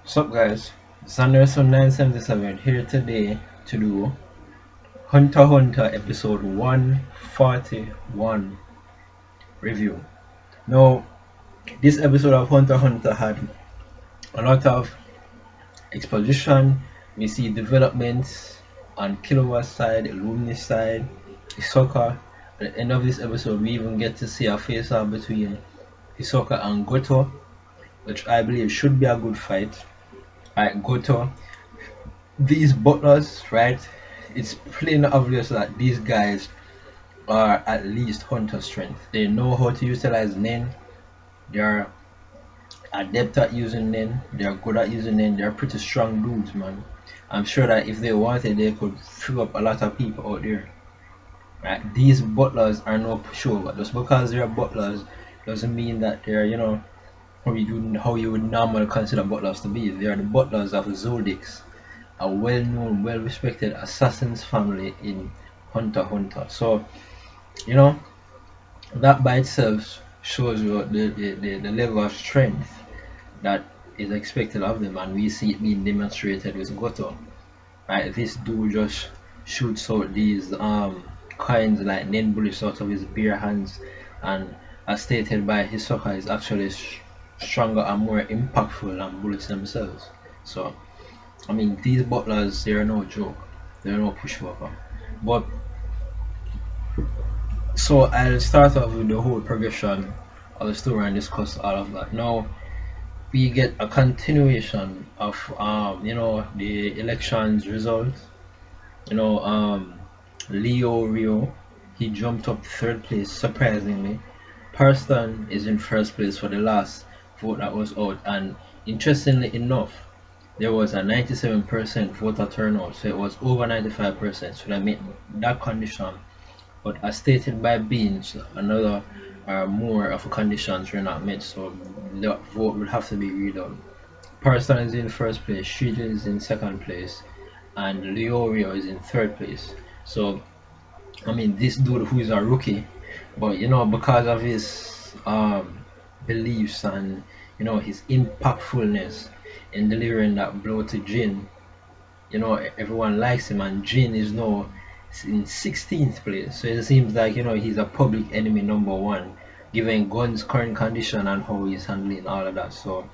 What's up, guys? Sanderson 977 here today to do Hunter x Hunter episode 141 review. Now, this episode of Hunter x Hunter had a lot of exposition. We see developments on Killua's side, Illumini's side, Hisoka. At the end of this episode, we even get to see a face-off between Hisoka and Goto, which I believe should be a good fight. Alright, Goto, these butlers, right? It's plain obvious that these guys are at least hunter strength. They know how to utilize Nen. They're adept at using Nen. They're good at using Nen. They're pretty strong dudes, man. I'm sure that if they wanted, they could fill up a lot of people out there. Right? These butlers are no pushover. Just because they're butlers doesn't mean that they're, how you would normally consider butlers to be. They are the butlers of Zoldyck, a well-known, well-respected assassin's family in Hunter x Hunter. So, you know, that by itself shows you the level of strength that is expected of them, and we see it being demonstrated with Goto. Right, this dude just shoots out these coins like nen bullets out of his bare hands, and as stated by Hisoka, is actually stronger and more impactful than bullets themselves. So I mean, these butlers, they're no joke. They're no pushover. But so I'll start off with the whole progression of the story and discuss all of that. Now we get a continuation of the elections results. You know, Leo Rio, he jumped up third place surprisingly. Parston is in first place for the last vote that was out, and interestingly enough, there was a 97% voter turnout, so it was over 95%, so that made that condition. But as stated by Beans, another or more of the conditions were not met, so the vote would have to be redone. Parson is in first place, Street is in second place, and Leorio is in third place. So I mean, this dude who is a rookie, but because of his beliefs and his impactfulness in delivering that blow to Jin, everyone likes him, and Jin is now in 16th place. So it seems like he's a public enemy number one, given Gun's current condition and how he's handling all of that. So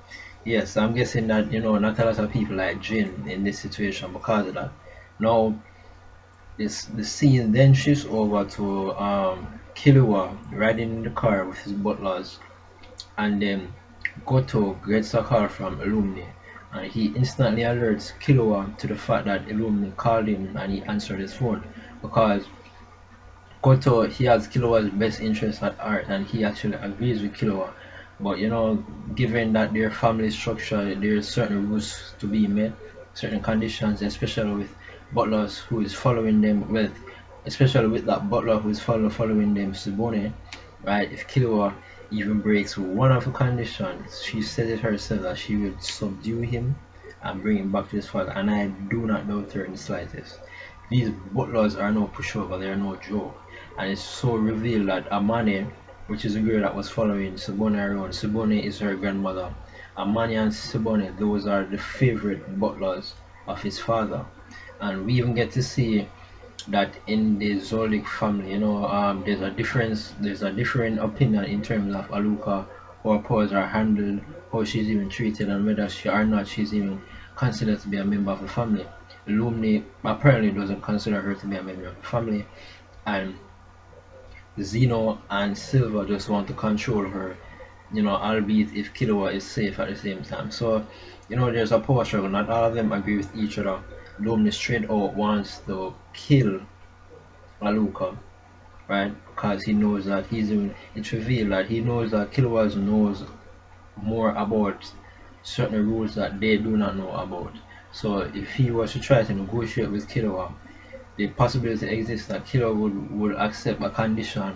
yes, I'm guessing that not a lot of people like Jin in this situation because of that. Now the scene then shifts over to Killua riding in the car with his butlers, and then Goto gets a call from Illumini, and he instantly alerts Killua to the fact that Illumini called him, and he answered his phone because Goto, he has Killua's best interest at heart, and he actually agrees with Killua. But given that their family structure, there's certain rules to be met, certain conditions, especially with butlers who is following them with, especially with that butler who is following them, Subone, right? If Killua even breaks one of the conditions, she said it herself that she will subdue him and bring him back to his father, and I do not doubt her in the slightest. These butlers are no pushover, they are no joke, and it's so revealed that Amane, which is a girl that was following Subone around, Subone is her grandmother. Amane and Subone, those are the favorite butlers of his father, and we even get to see that in the Zoldyck family, there's a different opinion in terms of Aluka, how her powers are handled, how she's even treated, and whether she or not she's even considered to be a member of the family. Lumni apparently doesn't consider her to be a member of the family, and Zeno and Silver just want to control her, albeit if Killua is safe at the same time. So, there's a power struggle. Not all of them agree with each other. Lumni straight out wants to kill Aluka, right? Because he knows that it's revealed that he knows that Killua knows more about certain rules that they do not know about. So if he was to try to negotiate with Killua, the possibility exists that Killua would accept a condition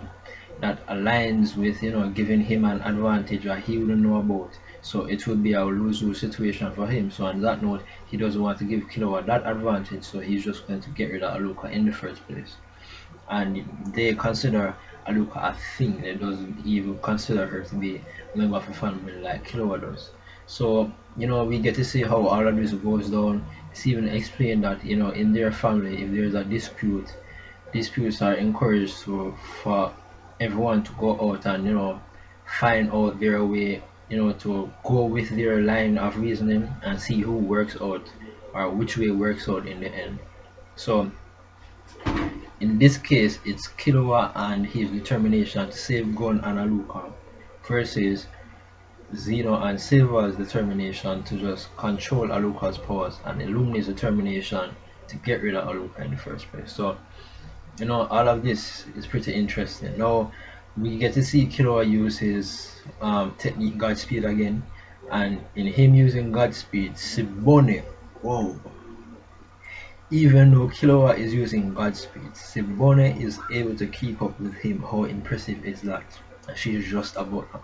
that aligns with giving him an advantage that he wouldn't know about. So it would be a lose-lose situation for him. So on that note, he doesn't want to give Killua that advantage, so he's just going to get rid of Aluka in the first place. And they consider Aluka a thing. They doesn't even consider her to be a member of a family like Killua does. So, we get to see how all of this goes down. It's even explained that, in their family, if there's a dispute, disputes are encouraged for everyone to go out and, find out their way, to go with their line of reasoning and see who works out or which way works out in the end. So, in this case, it's Killua and his determination to save Gon and Alucard versus Zeno and Silva's determination to just control Alucard's powers and Illumini's determination to get rid of Alucard in the first place. So, all of this is pretty interesting. Now, we get to see Killua use his technique Godspeed again, and in him using Godspeed, Sibone, whoa, even though Killua is using Godspeed, Sibone is able to keep up with him. How impressive is that? And she is just about her.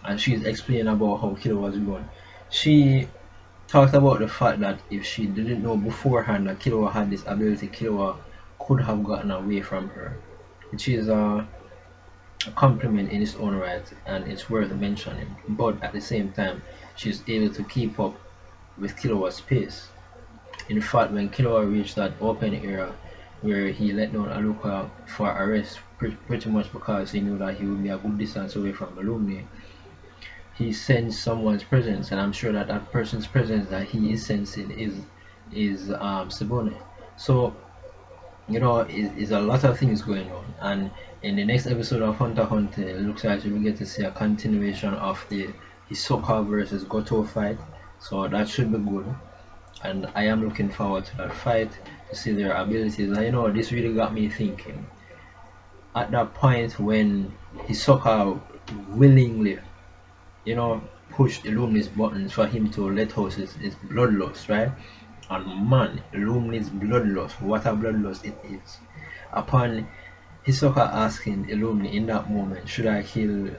And she's explaining about how Killua was going. She talked about the fact that if she didn't know beforehand that Killua had this ability, Killua could have gotten away from her, which is a compliment in its own right, and it's worth mentioning. But at the same time, she's able to keep up with Killua's pace. In fact, when Killua reached that open area where he let down Alucard for arrest, pretty much because he knew that he would be a good distance away from Illumini, he sensed someone's presence, and I'm sure that that person's presence that he is sensing is Sibone. So, is a lot of things going on, and in the next episode of Hunter x Hunter, it looks like we get to see a continuation of the Hisoka versus Goto fight, so that should be good, and I am looking forward to that fight to see their abilities. And this really got me thinking. At that point when Hisoka willingly, pushed Illumini's buttons for him to let out his bloodlust, right? And man, Illumini's bloodlust, what a bloodlust it is. Upon Hisoka asking Illumini in that moment, should I kill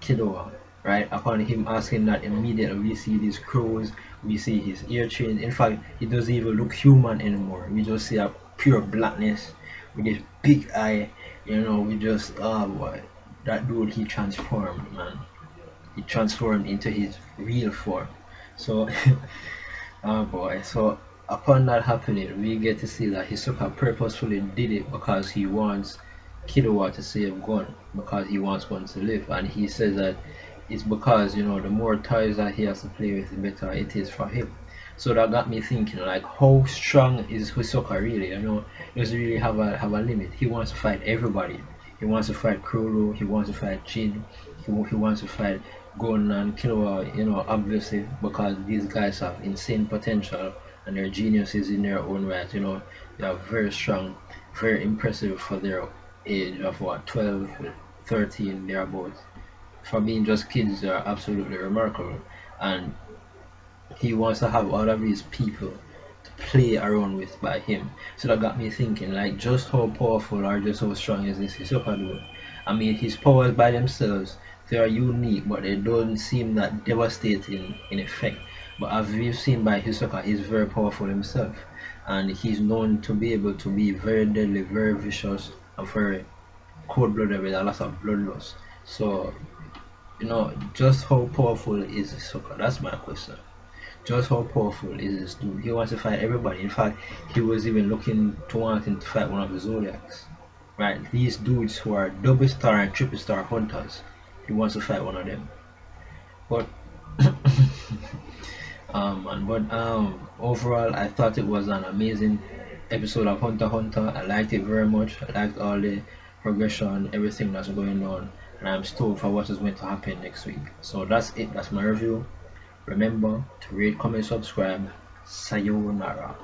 Killua, right? Upon him asking that, immediately we see these crows, we see his ear chains. In fact, he doesn't even look human anymore. We just see a pure blackness with this big eye. We just, oh boy, that dude, he transformed, man. He transformed into his real form. So, oh boy. So upon that happening, we get to see that Hisoka purposefully did it because he wants Killua to save Gon, because he wants Gon to live, and he says that it's because the more toys that he has to play with, the better it is for him. So that got me thinking, like, how strong is Hisoka really? Does he really have a limit? He wants to fight everybody. He wants to fight Krolo, he wants to fight Jin, he wants to fight Gon and Killua, obviously, because these guys have insane potential and they're geniuses in their own right. They are very strong, very impressive for their age of 12, 13, thereabouts. For being just kids, they are absolutely remarkable. And he wants to have all of these people to play around with by him. So that got me thinking, like, just how powerful or just how strong is this Hisoka dude? I mean, his powers by themselves, they are unique, but they don't seem that devastating in effect. But as we've seen by Hisoka, he's very powerful himself, and he's known to be able to be very deadly, very vicious, and very cold-blooded with a lot of bloodlust. So, just how powerful is Hisoka? That's my question. Just how powerful is this dude? He wants to fight everybody. In fact, he was even looking to wanting to fight one of the Zoldycks. Right? These dudes who are double star and triple star hunters. He wants to fight one of them. But overall, I thought it was an amazing episode of Hunter x Hunter. I liked it very much. I liked all the progression, everything that's going on, and I'm stoked for what is going to happen next week. So that's it. That's my review. Remember to rate, comment, subscribe. Sayonara.